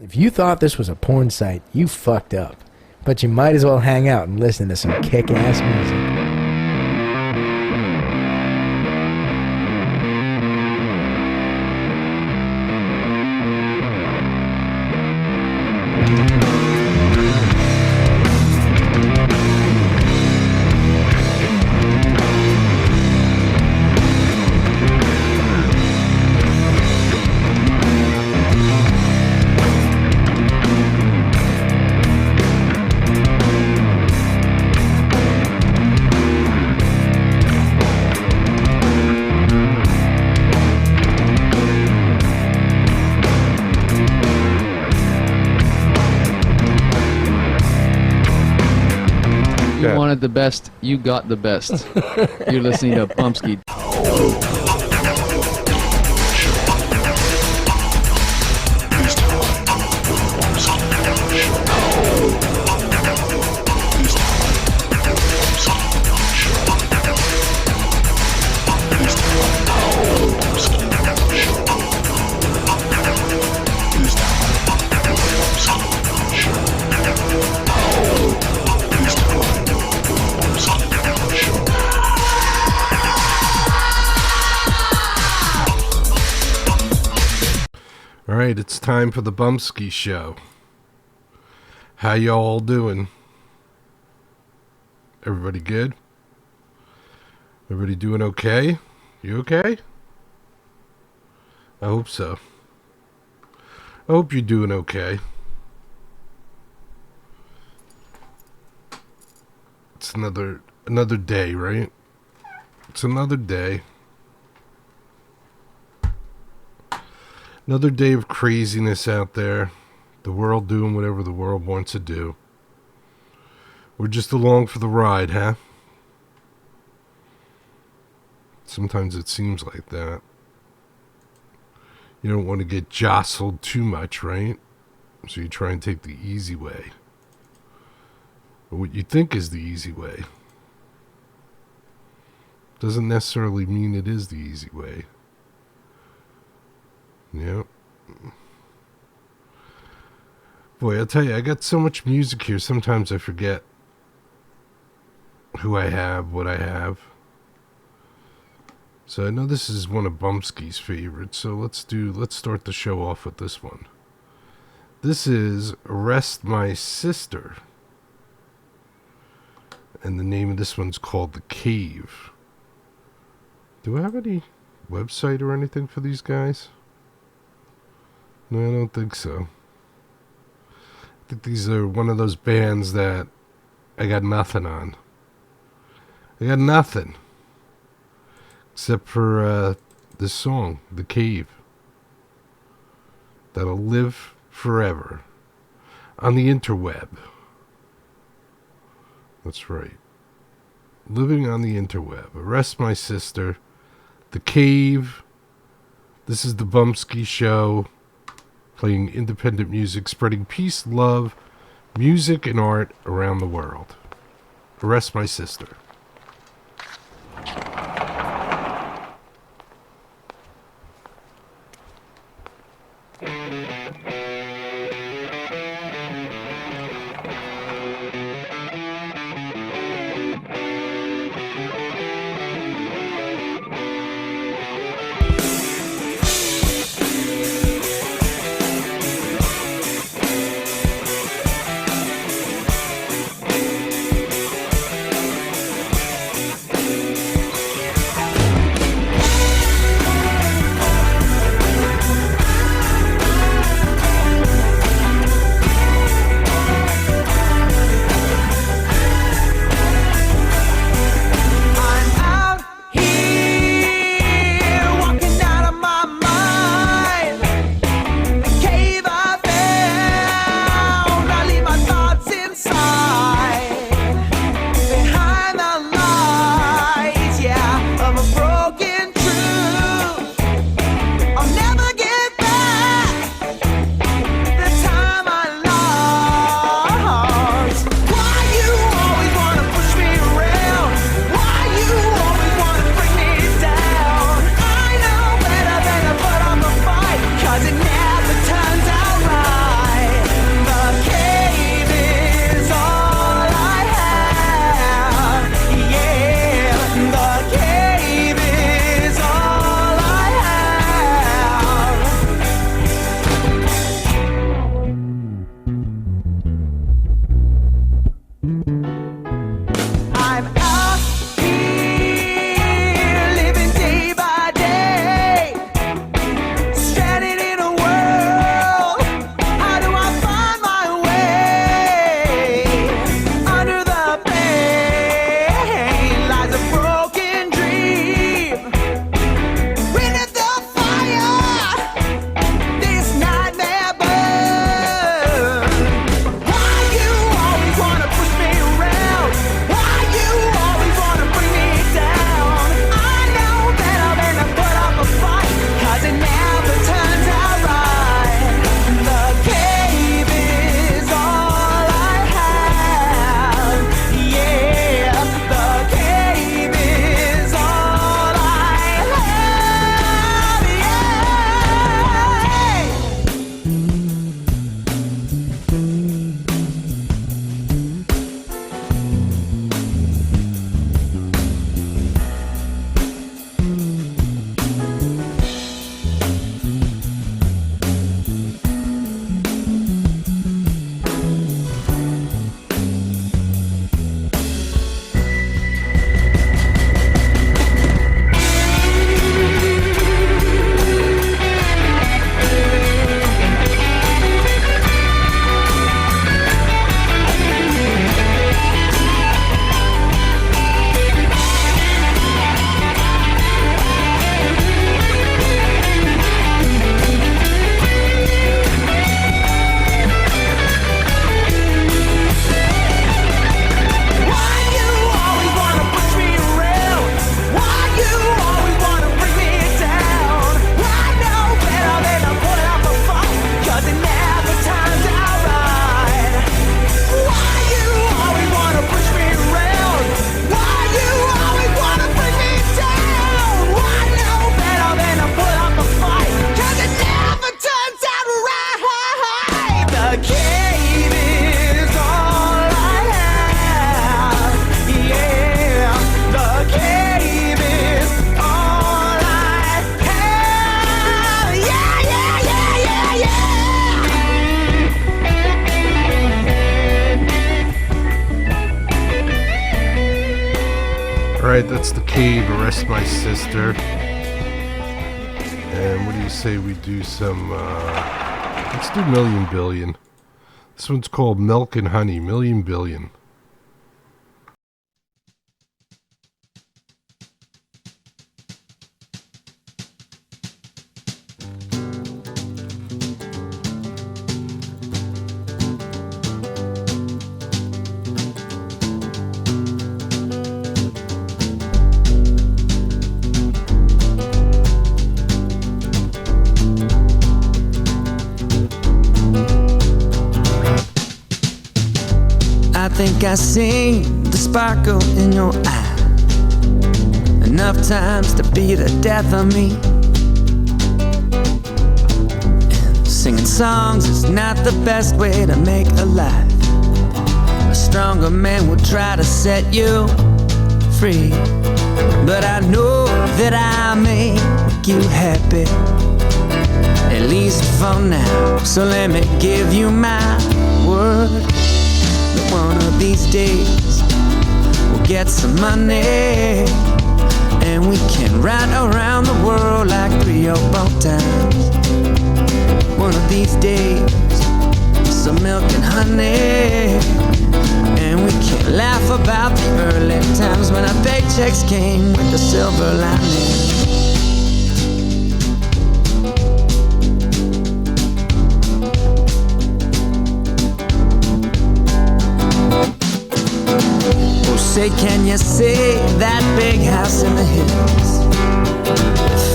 If you thought this was a porn site, you fucked up. But you might as well hang out and listen to some kick-ass music. You wanted the best, you got the best. You're listening to Bumpskey. All right, it's time for the Bumpskey Show. How y'all doing? Everybody good? Everybody doing okay? You okay? I hope so. I hope you're doing okay. It's another day, right? It's another day. Another day of craziness out there. The world doing whatever the world wants to do. We're just along for the ride, huh? Sometimes it seems like that. You don't want to get jostled too much, right? So you try and take the easy way. Or what you think is the easy way. Doesn't necessarily mean it is the easy way. Yep. Boy, I'll tell you, I got so much music here, sometimes I forget who I have, what I have. So I know this is one of Bumpskey's favorites, so let's start the show off with this one. This is Arrest My Sister. And the name of this one's called The Cave. Do I have any website or anything for these guys? No, I don't think so. I think these are one of those bands that I got nothing on. I got nothing. Except for this song, The Cave. That'll live forever. On the interweb. That's right. Living on the interweb. Arrest My Sister. The Cave. This is the Bumpskey Show. Playing independent music, spreading peace, love, music, and art around the world. Arrest My Sister. Alright, that's the Cave, Arrest My Sister. And what do you say we do some, let's do Million Billion. This one's called Milk and Honey, Million Billion. I think I seen the sparkle in your eye enough times to be the death of me. And singing songs is not the best way to make a life. A stronger man will try to set you free, but I know that I make you happy, at least for now. So let me give you my word. One of these days we'll get some money, and we can ride around the world like 3 or 4 times. One of these days, some milk and honey, and we can laugh about the early times when our paychecks came with the silver lining. Say, can you see that big house in the hills,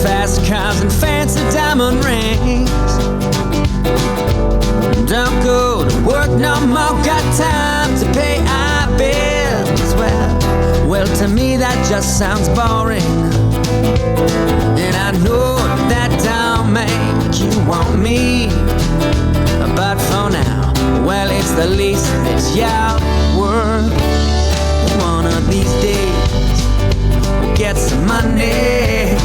fast cars and fancy diamond rings? Don't go to work no more, got time to pay our bills. Well, to me that just sounds boring, and I know that don't make you want me. But for now, well, it's the least that you're worth. One of these days we'll get some money,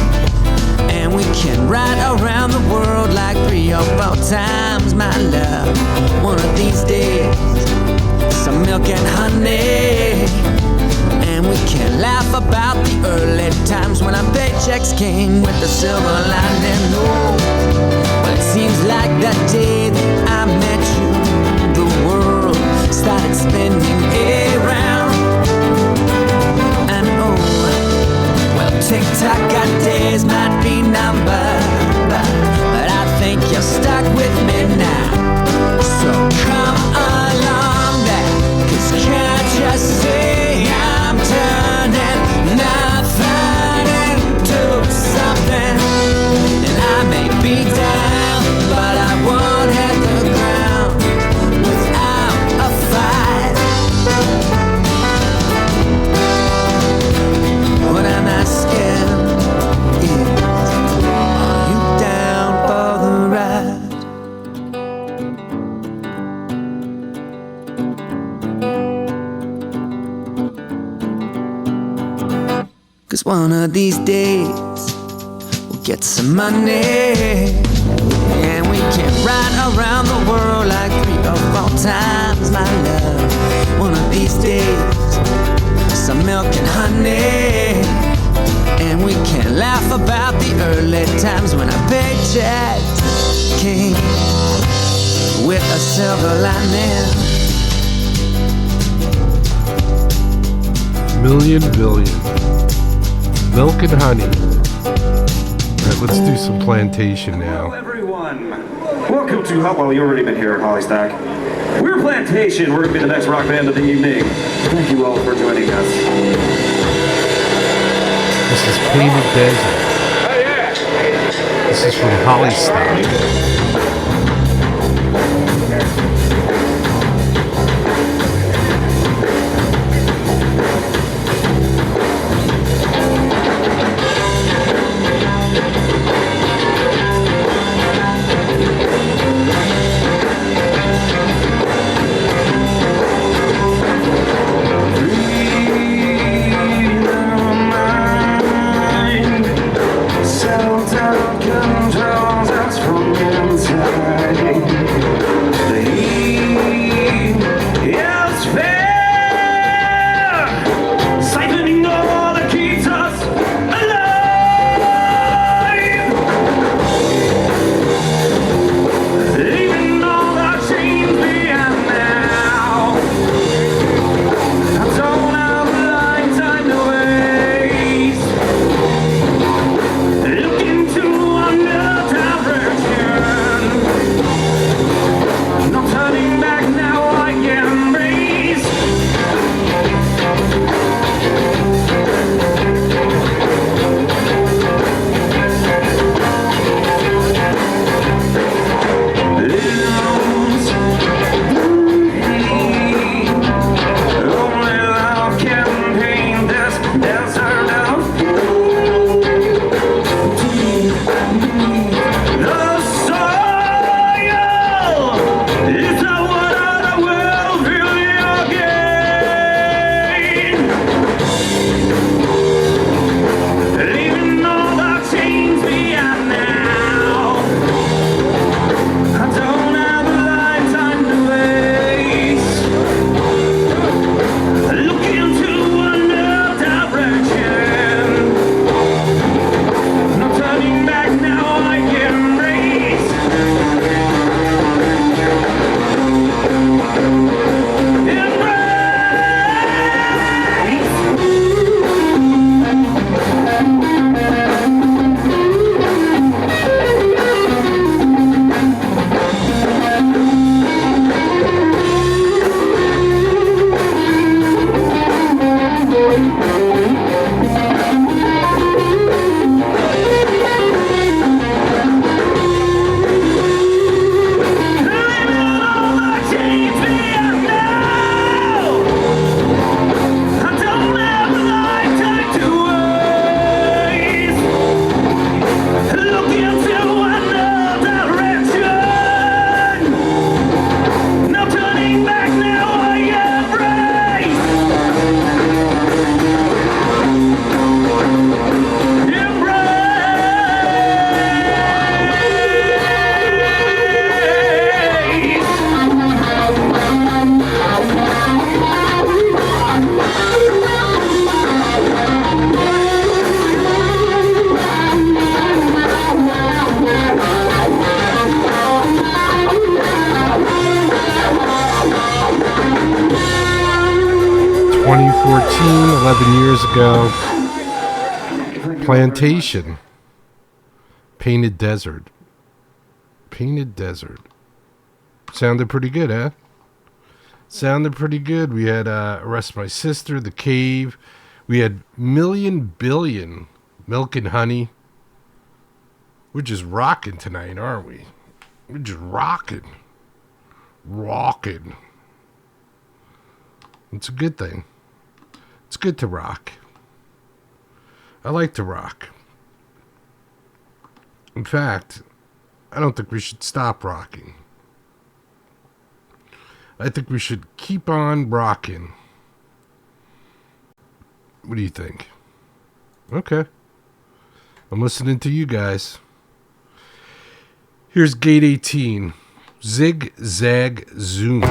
and we can ride around the world like 3 or 4 times, my love. One of these days, some milk and honey, and we can laugh about the early times when our paychecks came with the silver lining. Oh, well, it seems like that day that I met you, the world started spinning around. Tick-tock, got days might be numbered, but I think you're stuck with me now. So come along back, 'cause can't you see I'm turning nothing into something? And I may be down, but I won't hit the ground without a fight. What I'm asking is, are you down for the ride? 'Cause one of these days we'll get some money, and we can ride around the world like 3 or 4 times, my love. One of these days, some milk and honey, and we can laugh about the early times when our paychecks came with a silver lining. Million Billion. Milk and Honey. Alright, let's do some Plantation now. Hello everyone. Welcome to well, you've already been here at Hollystack. We're Plantation. We're going to be the next rock band of the evening. Thank you all for joining us. This is Painted Desert. This is from Hollystock. Self-doubt controls us from inside. 2014, 11 years ago. Plantation. Painted Desert. Painted Desert. Sounded pretty good, huh? Sounded pretty good. We had Arrest My Sister, The Cave. We had Million Billion, Milk and Honey. We're just rocking tonight, aren't we? We're just rocking. Rocking. It's a good thing. It's good to rock. I like to rock. In fact, I don't think we should stop rocking. I think we should keep on rocking. What do you think? Okay. I'm listening to you guys. Here's Gate 18. Zig, Zag, Zoom.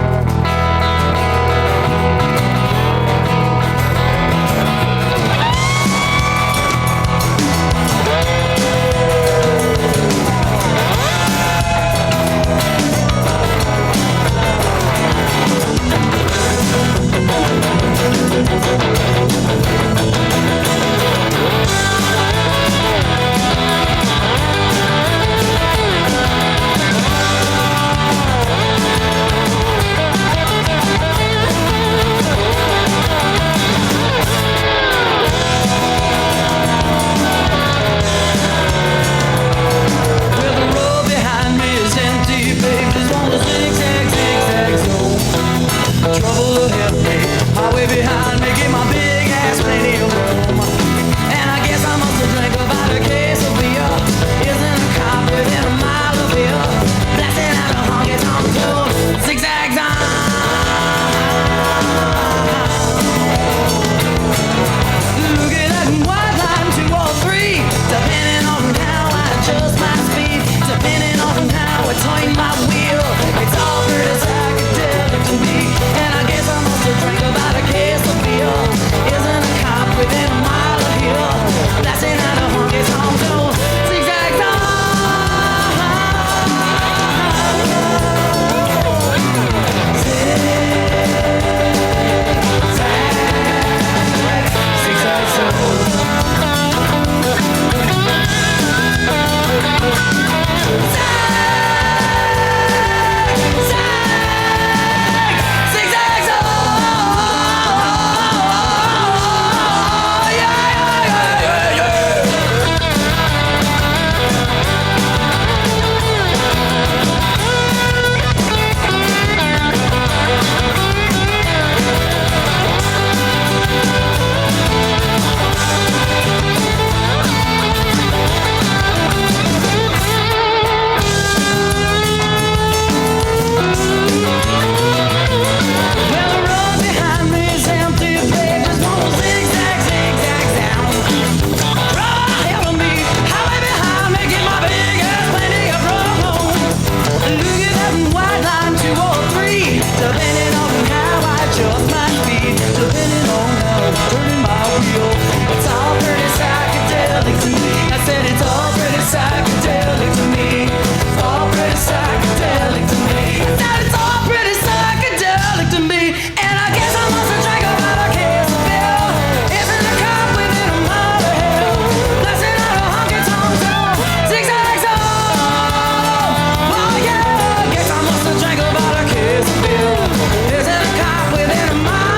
Within a mile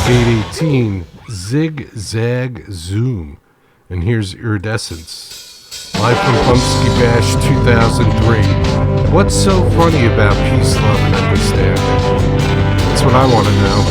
818 Zig Zag Zoom. And here's Iridescence. Live from Bumpskey Bash 2003. What's so funny about peace, love, and understanding? That's what I want to know.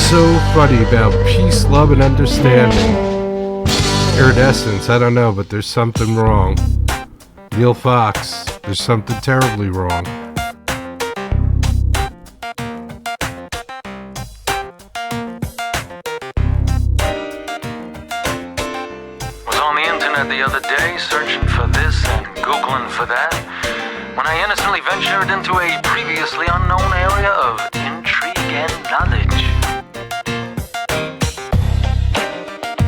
So funny about peace, love, and understanding. Iridescence, I don't know, but there's something wrong. Neil Fox, there's something terribly wrong. Was on the internet the other day, searching for this and Googling for that, when I innocently ventured into a previously unknown area of intrigue and knowledge.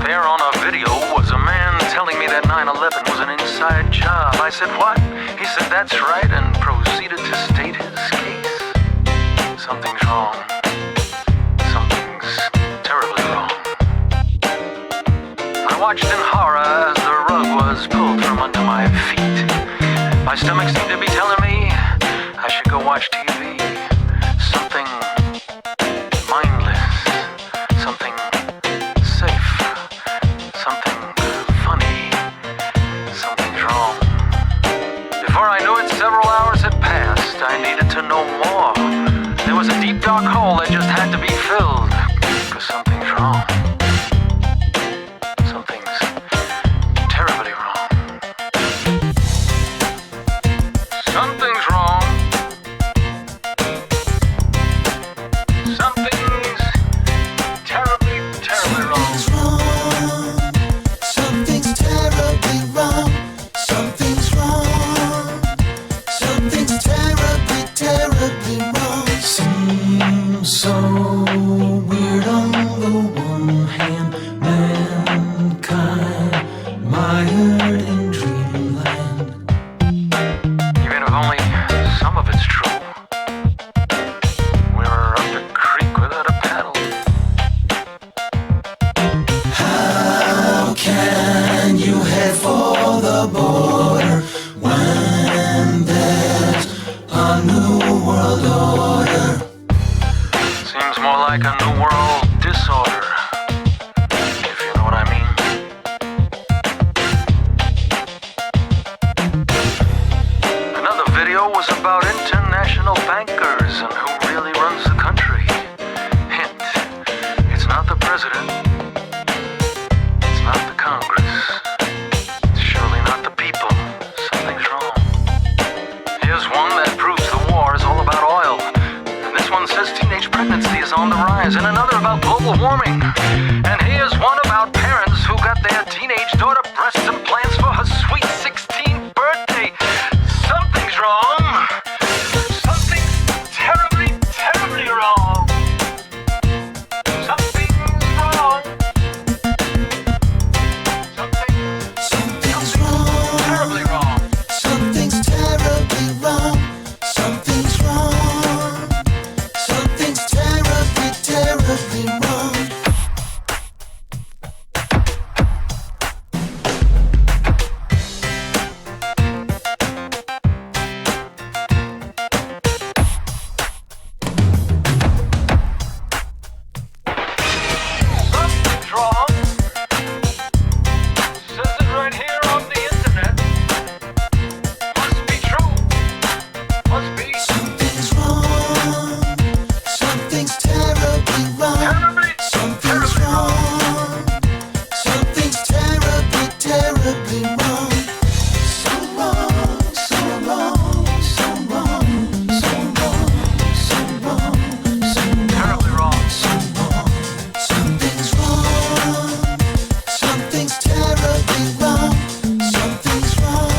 There on a video was a man telling me that 9/11 was an inside job. I said, what? He said, that's right, and proceeded to state his case. Something's wrong. Something's terribly wrong. I watched in horror as the rug was pulled from under my feet. My stomach seemed to be telling me inspired in dreamland. Even if only some of it's true. We were up the creek without a paddle. How can you head for the border when there's a new world order? Seems more like a new world disorder, if you know what I mean. Another video was about international bankers and who really runs the country. Hint, it's not the president. It's not the Congress. It's surely not the people. Something's wrong. Here's one that proves the war is all about oil. And this one says teenage pregnancy is on the rise. And another about global warming. And here's one about parents who got their teenage daughter breast implants for her sweet 16th birthday. Something's wrong. Something's terribly, terribly wrong. Something's wrong. Something's wrong. Terribly wrong. Something's terribly wrong. Something's wrong. Something's terribly, terribly wrong. Something's wrong. Says it right here on the internet. Must be true. Must be Something's wrong. Something's terribly wrong. terribly, Something's terribly wrong. Something's terribly, terribly wrong. So wrong, so wrong, so wrong, so wrong, so wrong, so terribly wrong. so wrong. Something's wrong. Something's terribly wrong. Something's wrong.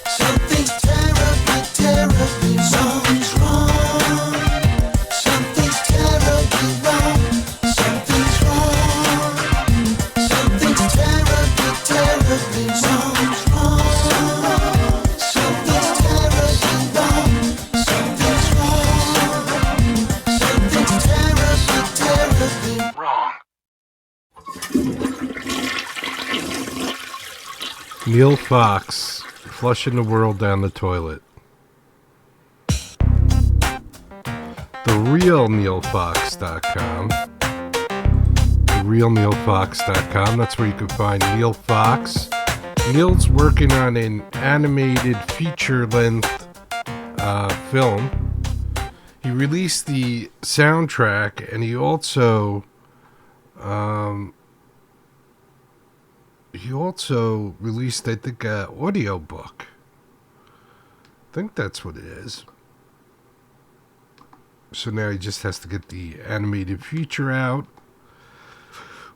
Something's terribly, terribly wrong. Something's terribly wrong. Something's wrong. Something's terribly, terribly wrong. Something's terribly wrong. Something's wrong. Something's terribly, terribly Wrong. Neil Fox, flushing the world down the toilet. TheRealNeilFox.com. TheRealNeilFox.com. That's where you can find Neil Fox. Neil's working on an animated feature-length film. He released the soundtrack, and he also released, I think, an audio book. I think that's what it is. So now he just has to get the animated feature out.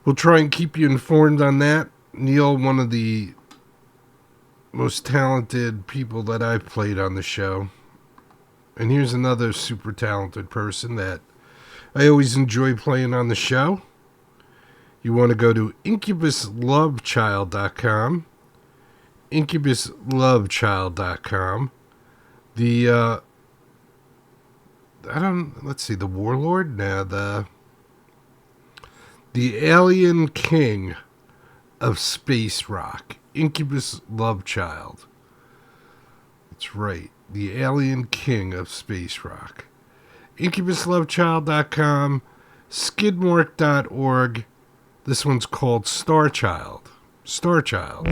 We'll try and keep you informed on that. Neil, one of the most talented people that I've played on the show. And here's another super talented person that I always enjoy playing on the show. You want to go to IncubusLoveChild.com. IncubusLoveChild.com. Let's see, the Warlord? Now, the Alien King of Space Rock. Incubus Love Child. That's right. The Alien King of Space Rock. IncubusLoveChild.com. Skidmark.org. This one's called Star Child. Star Child.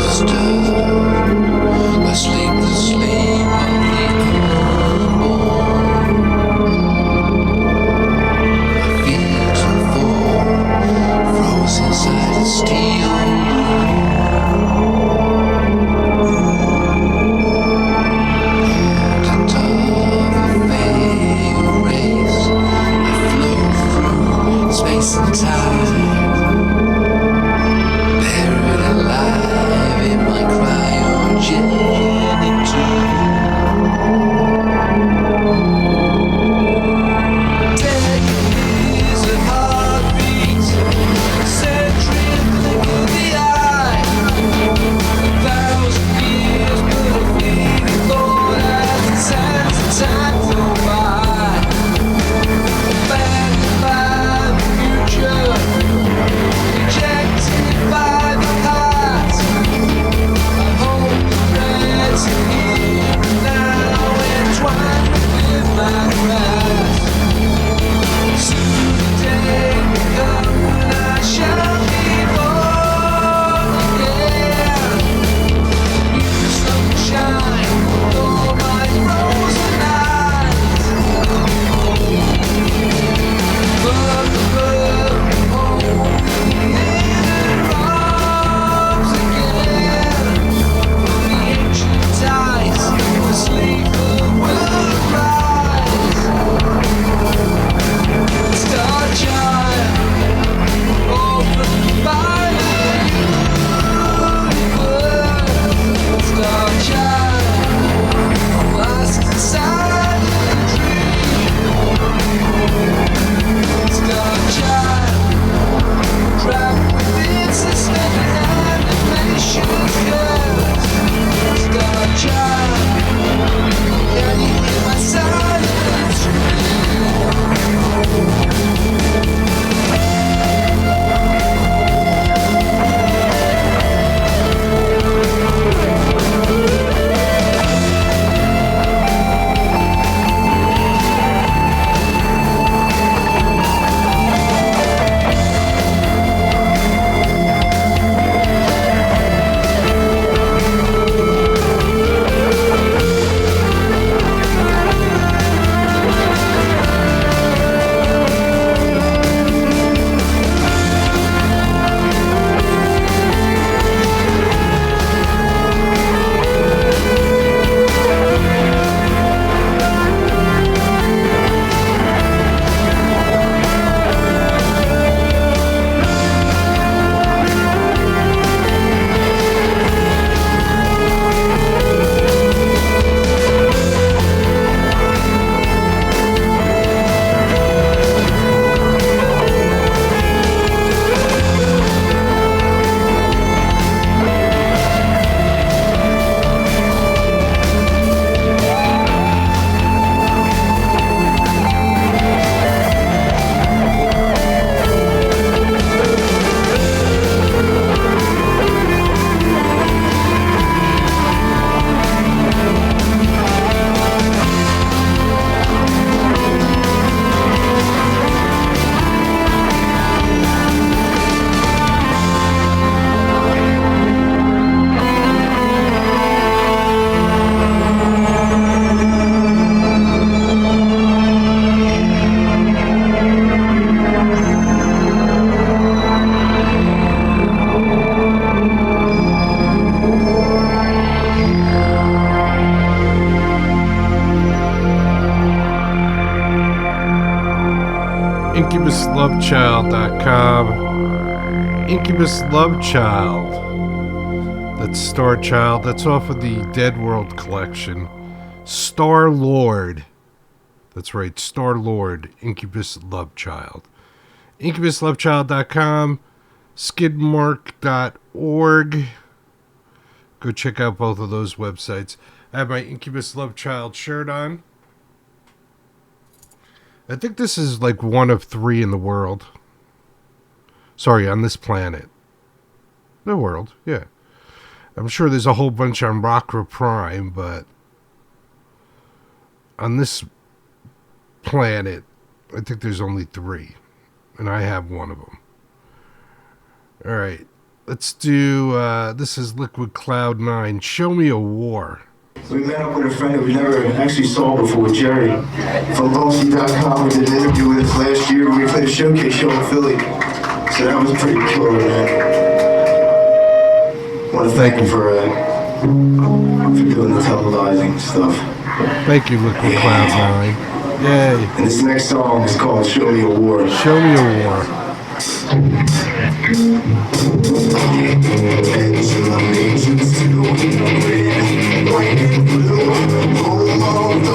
Steel. IncubusLoveChild.com. Incubus Love Child. That's Star Child. That's off of the Dead World collection. Star Lord. That's right, Star Lord. Incubus Love Child. IncubusLoveChild.com. Skidmark.org. Go check out both of those websites. I have my Incubus Love Child shirt on. I think this is like one of 3 in the world. Sorry, on this planet. The world, yeah. I'm sure there's a whole bunch on Rockra Prime, but on this planet, I think there's only 3. And I have one of them. Alright, let's do, this is Liquid Cloud 9. Show Me a War. So we met up with a friend that we never actually saw before, Jerry. From Bumpskey.com, we did an interview with us last year. We played a showcase show in Philly. So that was pretty killer, man. I want to thank him for doing the televising stuff. Thank you, Liquid Cloud 9. Yay. And this next song is called Show Me a War. Show Me a War. White and blue, home of the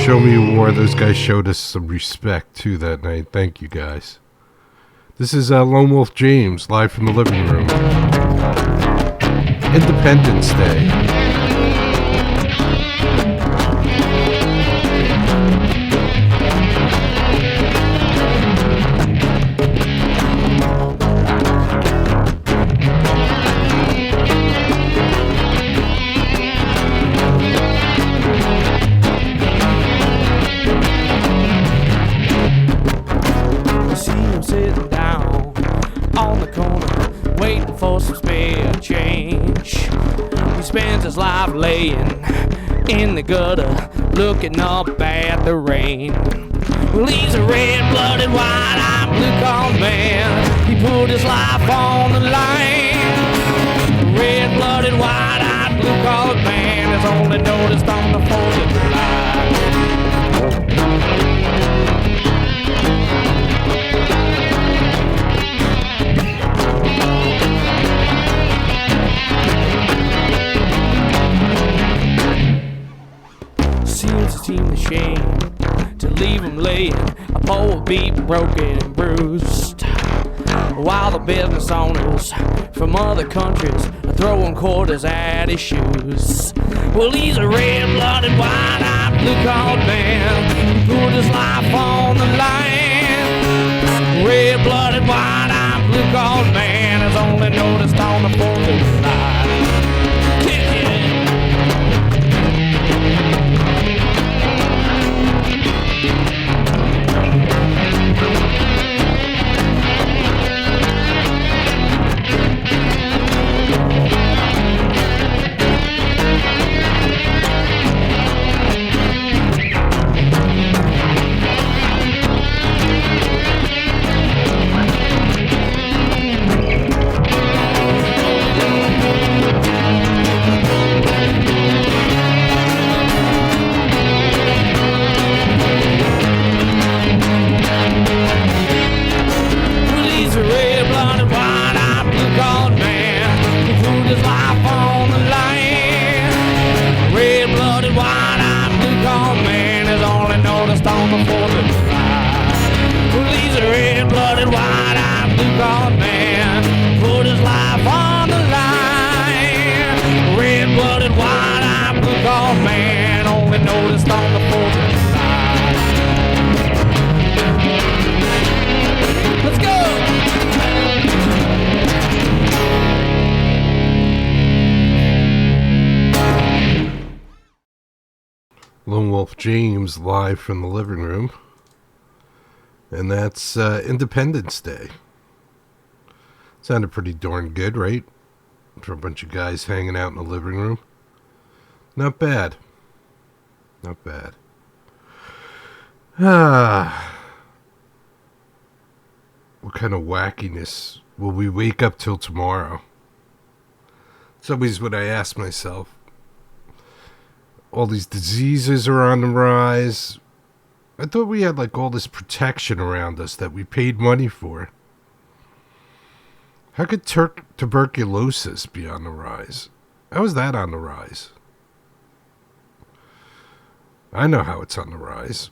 Show Me War. Those guys showed us some respect too that night. Thank you guys. This is Lone Wolf James live from the living room. Independence Day. Spends his life laying in the gutter, looking up at the rain. Well, he's a red-blooded, white-eyed, blue-collar man. He put his life on the line. Red-blooded, white-eyed, blue-collar man is only noticed on the 4th of July. Seems a shame to leave him laying, a pole beat, broken and bruised, while the business owners from other countries are throwing quarters at his shoes. Well, he's a red-blooded, white-eyed, blue-collar man. He put his life on the line. Red-blooded, white-eyed, blue-collar man is only noticed on the 4th of July. Lone Wolf James live from the living room. And that's Independence Day. Sounded pretty darn good, right? For a bunch of guys hanging out in the living room. Not bad. Not bad. What kind of wackiness will we wake up till tomorrow? It's always what I ask myself. All these diseases are on the rise. I thought we had like all this protection around us that we paid money for. How could tuberculosis be on the rise? How is that on the rise? I know how it's on the rise.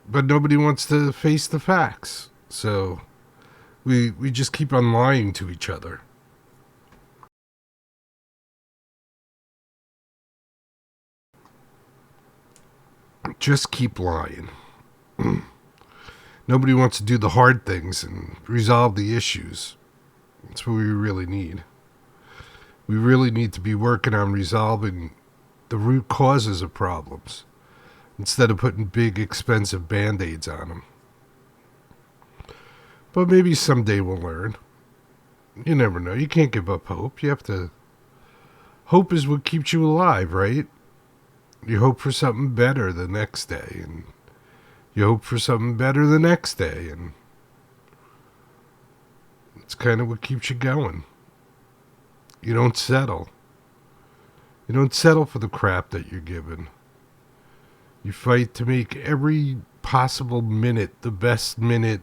But nobody wants to face the facts. So we just keep on lying to each other. Just keep lying. Nobody wants to do the hard things and resolve the issues. That's what we really need. We really need to be working on resolving the root causes of problems instead of putting big, expensive Band-Aids on them. But maybe someday we'll learn. You never know. You can't give up hope. You have to... Hope is what keeps you alive, right? You hope for something better the next day, and you hope for something better the next day, and it's kind of what keeps you going. You don't settle. You don't settle for the crap that you're given. You fight to make every possible minute the best minute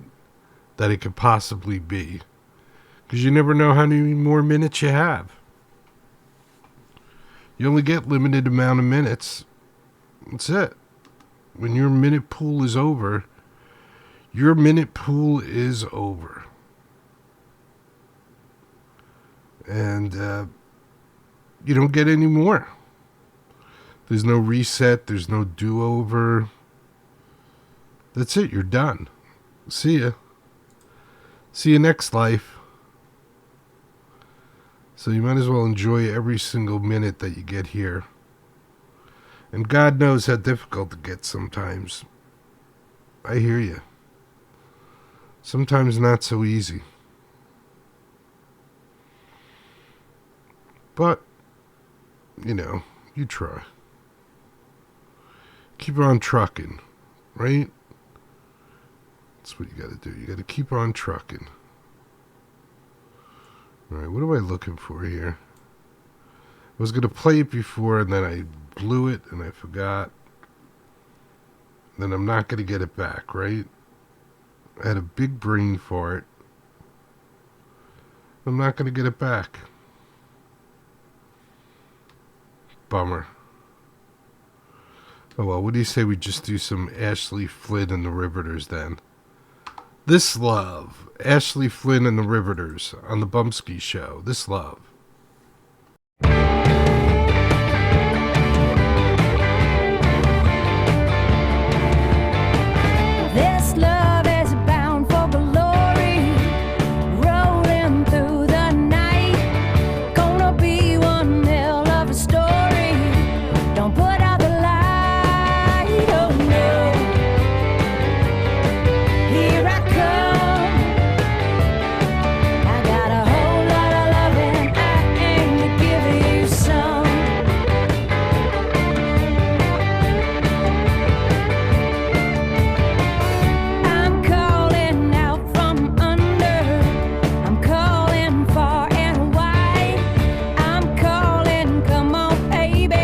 that it could possibly be, because you never know how many more minutes you have. You only get limited amount of minutes. That's it. When your minute pool is over, your minute pool is over. And you don't get any more. There's no reset. There's no do-over. That's it. You're done. See ya. See you next life. So you might as well enjoy every single minute that you get here. And God knows how difficult it gets sometimes. I hear you. Sometimes not so easy. But, you know, you try. Keep on trucking, right? That's what you got to do. You got to keep on trucking. All right, what am I looking for here? I was going to play it before, and then I blew it, and I forgot. Then I'm not going to get it back, right? I had a big brain fart. I'm not going to get it back. Bummer. Oh well, what do you say we just do some Ashley Flynn and the Riveters then? This Love. Ashley Flynn and the Riveters on the Bumpskey Show. This Love. This love is bound for glory, rolling through the night. Gonna be one hell of a story. Don't put out the light, oh no. Here I come. I got a whole lot of loving I aim to give you some. I'm calling out from under. I'm calling far and wide. I'm calling, come on, baby.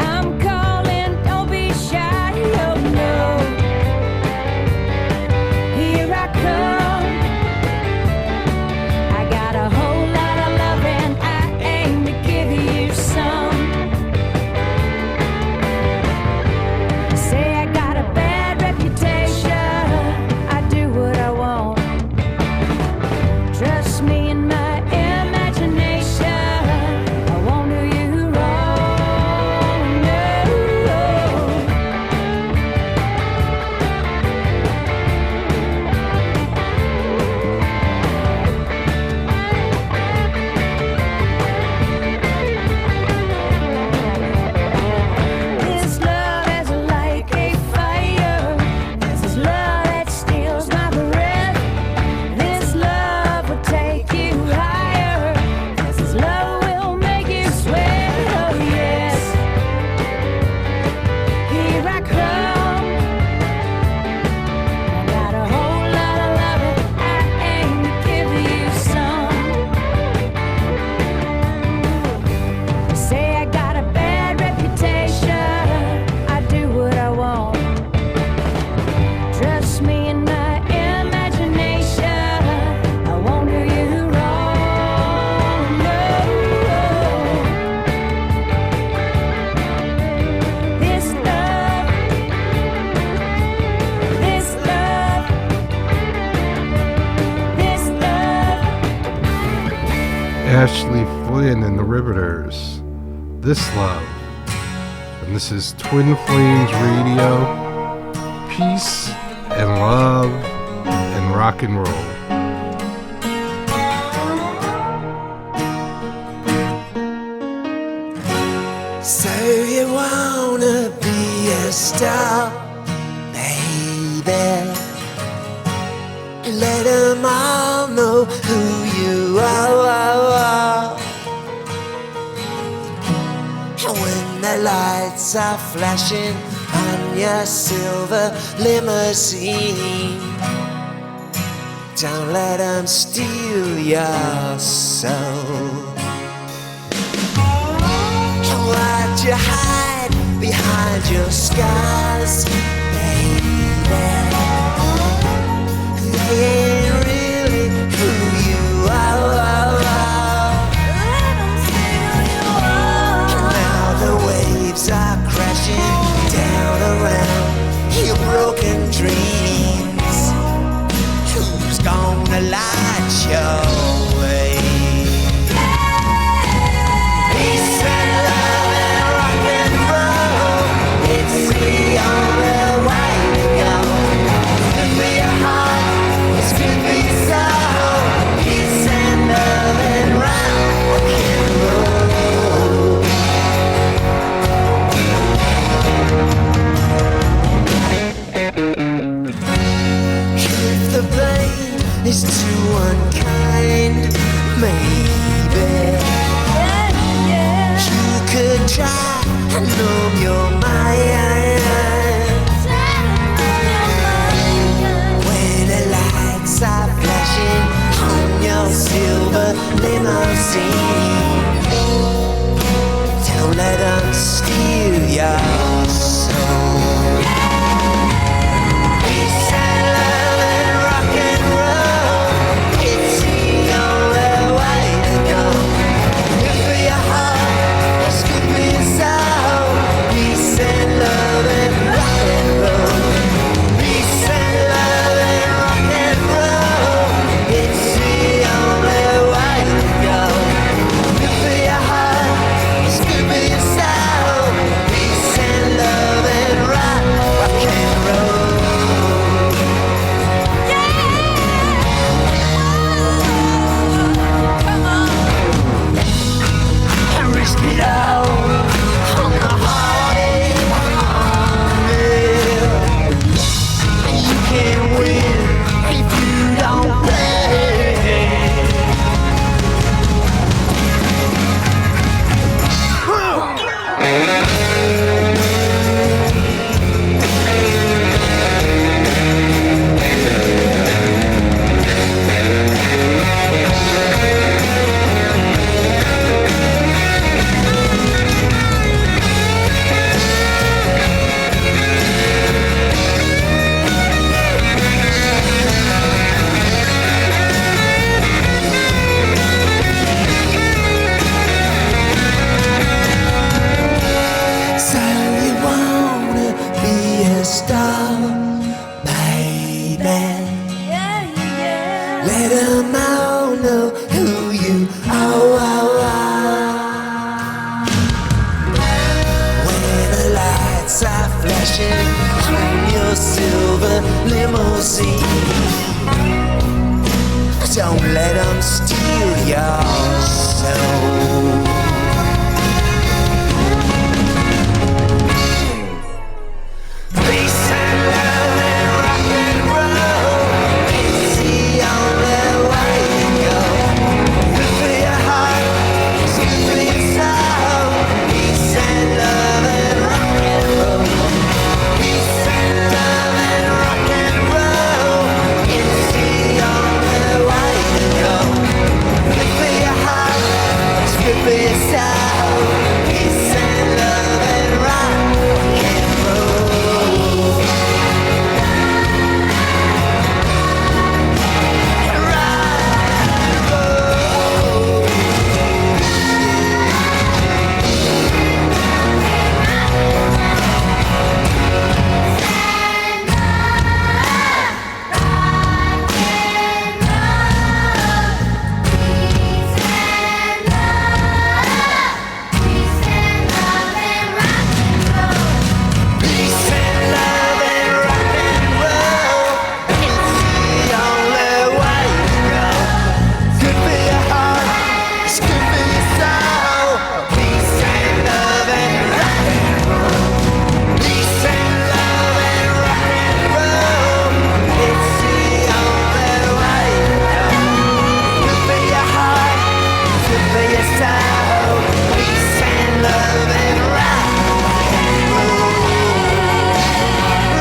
I'm calling, don't be shy, oh no. Here I come. I got a whole lot of loving I aim to give you some. Say I got a bad reputation. I do what I want. Trust me in my imagination. I won't do you wrong, no. This love is like a fire. This is love that steals my breath. This love will take you higher. This love will make you sweat. Oh yes. Here I come. I got a whole lot of loving I aim to give you some. Say I got a bad reputation. I do what I want. Trust me in my imagination. I won't do you wrong, no. This love, this love, this love. Ashley Flynn and the Riveters. This Love. And this is Twin Flames Radio. Peace and love and rock and roll. So you wanna be a star, baby? Let 'em all know who you are. And when the lights are flashing on your silver limousine, don't let 'em steal your soul. And why'd you hide behind your scars, baby? They ain't really who you are. And now the waves are crashing down around is too unkind. Maybe you could try and numb your mind. When the lights are flashing on your silver limousine, don't let them steal your soul. Peace and love and rock and roll, it's the only way to go. Good for your heart, it's good for your soul. Peace and love and rock and roll. Peace and love and rock and roll, it's the only way to go. Good for your heart, it's good for your soul. Peace and love and rock and roll. And risk it all on the heartache, yeah. And you can't win if you don't play. So you wanna be a star, baby? Let 'em all know who you are. When the lights are flashing on your silver limousine, don't let 'em steal your soul. Peace and love and rock and roll, it's the only way to go. Good for your heart, it's good for your soul. Peace and love and rock and roll. Peace and love and rock and roll, it's the only way to go. Good for your heart, it's good for your soul. Peace and love and rock and roll. Peace and love and rock and roll, it's the only way to go. Good for your heart, it's good for your soul. Peace and love and rock and roll. Peace and love and rock and roll, it's the only way to go. Good for your heart, it's good for your soul. Peace and love and rock and roll.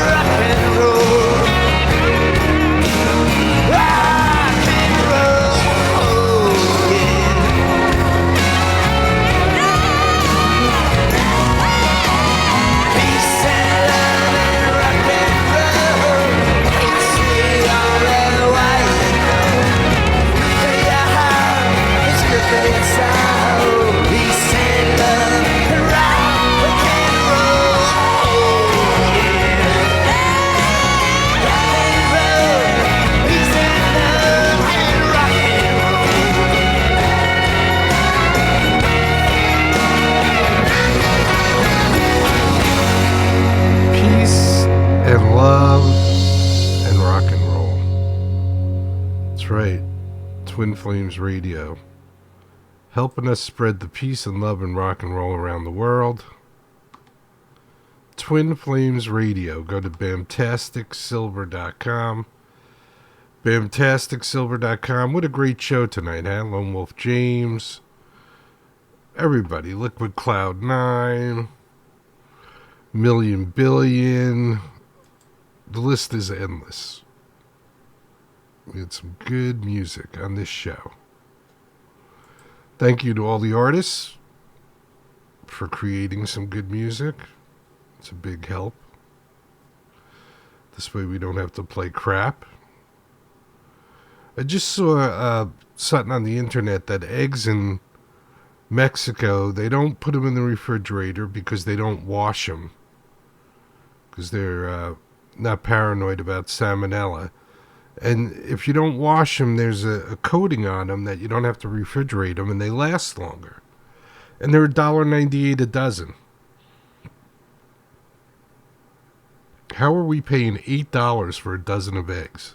Rock and roll. Rock and roll. Oh, yeah. Peace and love and rock and roll, it's the only way to go. Good for your heart, it's good for your soul. Peace and love and rock and roll. Oh, yeah. Rock and roll. Peace and love and rock and roll. Peace and love and rock and roll. That's right. Twin Flames Radio. Helping us spread the peace and love and rock and roll around the world. Twin Flames Radio. Go to BamtasticSilver.com. BamtasticSilver.com. What a great show tonight, huh? Lone Wolf James. Everybody. Liquid Cloud 9. Million Billion. The list is endless. We had some good music on this show. Thank you to all the artists for creating some good music. It's a big help. This way we don't have to play crap. I just saw something on the internet that eggs in Mexico, they don't put them in the refrigerator because they don't wash them. Because they're not paranoid about salmonella. And if you don't wash them, there's a coating on them that you don't have to refrigerate them, and they last longer. And they're $1.98 a dozen. How are we paying $8 for a dozen of eggs?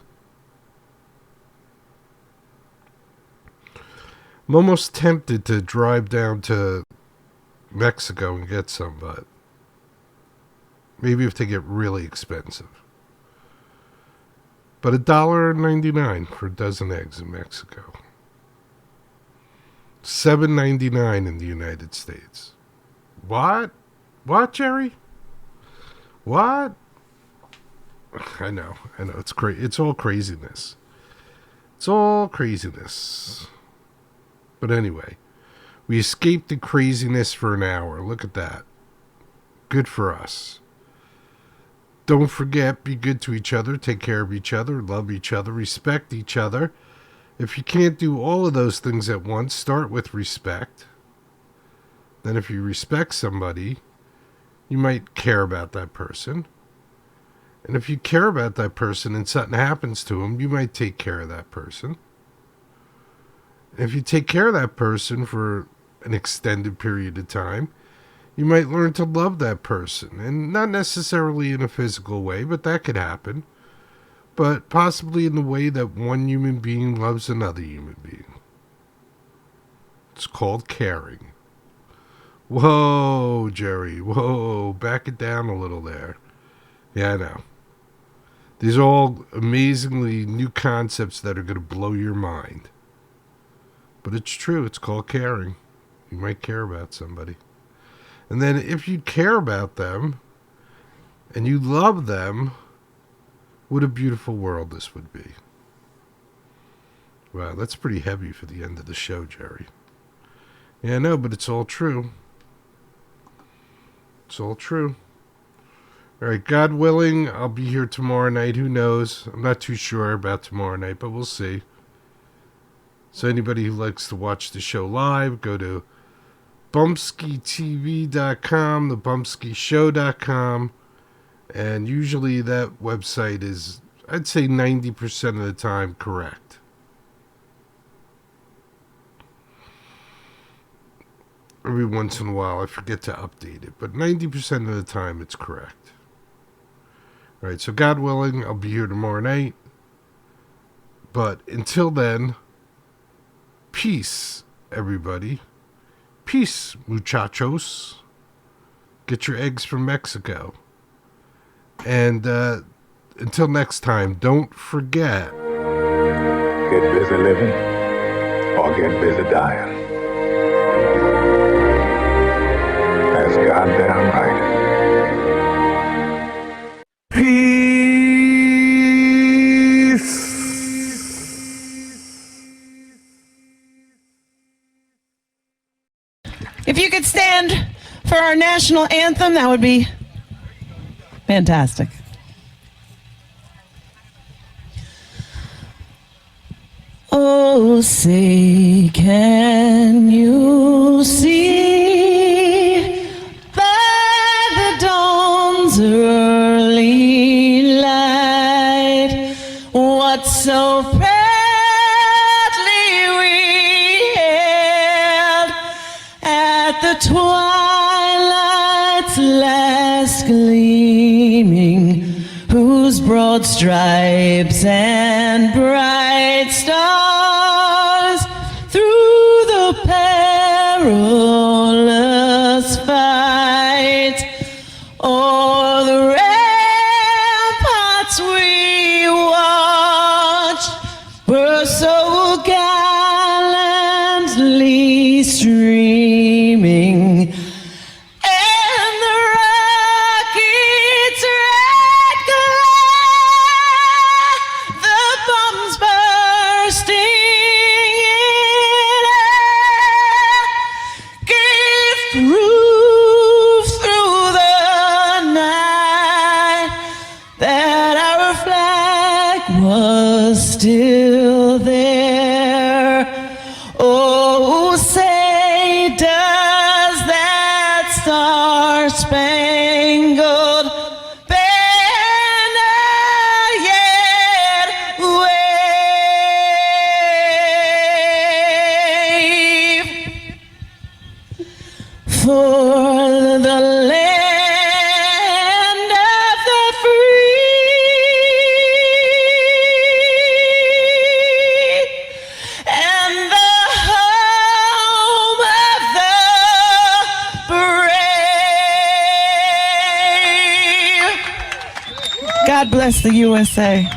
I'm almost tempted to drive down to Mexico and get some, but maybe if they get really expensive. But $1.99 for a dozen eggs in Mexico. $7.99 in the United States. What? What, Jerry? What? I know. It's it's all craziness. It's all craziness. But anyway, we escaped the craziness for an hour. Look at that. Good for us. Don't forget, be good to each other, take care of each other, love each other, respect each other. If you can't do all of those things at once, start with respect. Then if you respect somebody, you might care about that person. And if you care about that person and something happens to them, you might take care of that person. If you take care of that person for an extended period of time, you might learn to love that person. And not necessarily in a physical way, but that could happen. But possibly in the way that one human being loves another human being. It's called caring. Whoa, Jerry. Whoa, back it down a little there. Yeah, I know. These are all amazingly new concepts that are going to blow your mind. But it's true. It's called caring. You might care about somebody. And then if you care about them and you love them, what a beautiful world this would be. Wow, that's pretty heavy for the end of the show, Jerry. Yeah, I know, but it's all true. It's all true. All right, God willing, I'll be here tomorrow night. Who knows? I'm not too sure about tomorrow night, but we'll see. So anybody who likes to watch the show live, go to bumpskeytv.com, thebumpskeyshow.com, and usually that website is, I'd say 90% of the time, correct. Every once in a while, I forget to update it, but 90% of the time, it's correct. All right, so God willing, I'll be here tomorrow night. But until then, peace, everybody. Peace, muchachos. Get your eggs from Mexico. And until next time, don't forget. Get busy living or get busy dying. That's goddamn right. If you could stand for our national anthem, that would be fantastic. Oh, say, can you see by the dawn's early light what so proudly we hailed at the twilight's last gleaming, whose broad stripes and bright stars through the perilous fight o'er the ramparts we watched so gallantly streaming, and the rocket's red glare, the bombs bursting in air, gave proof through the night that our flag was still there. Oh, say does that star-spangled banner yet wave for the land of the free and the home of the brave. God bless the USA.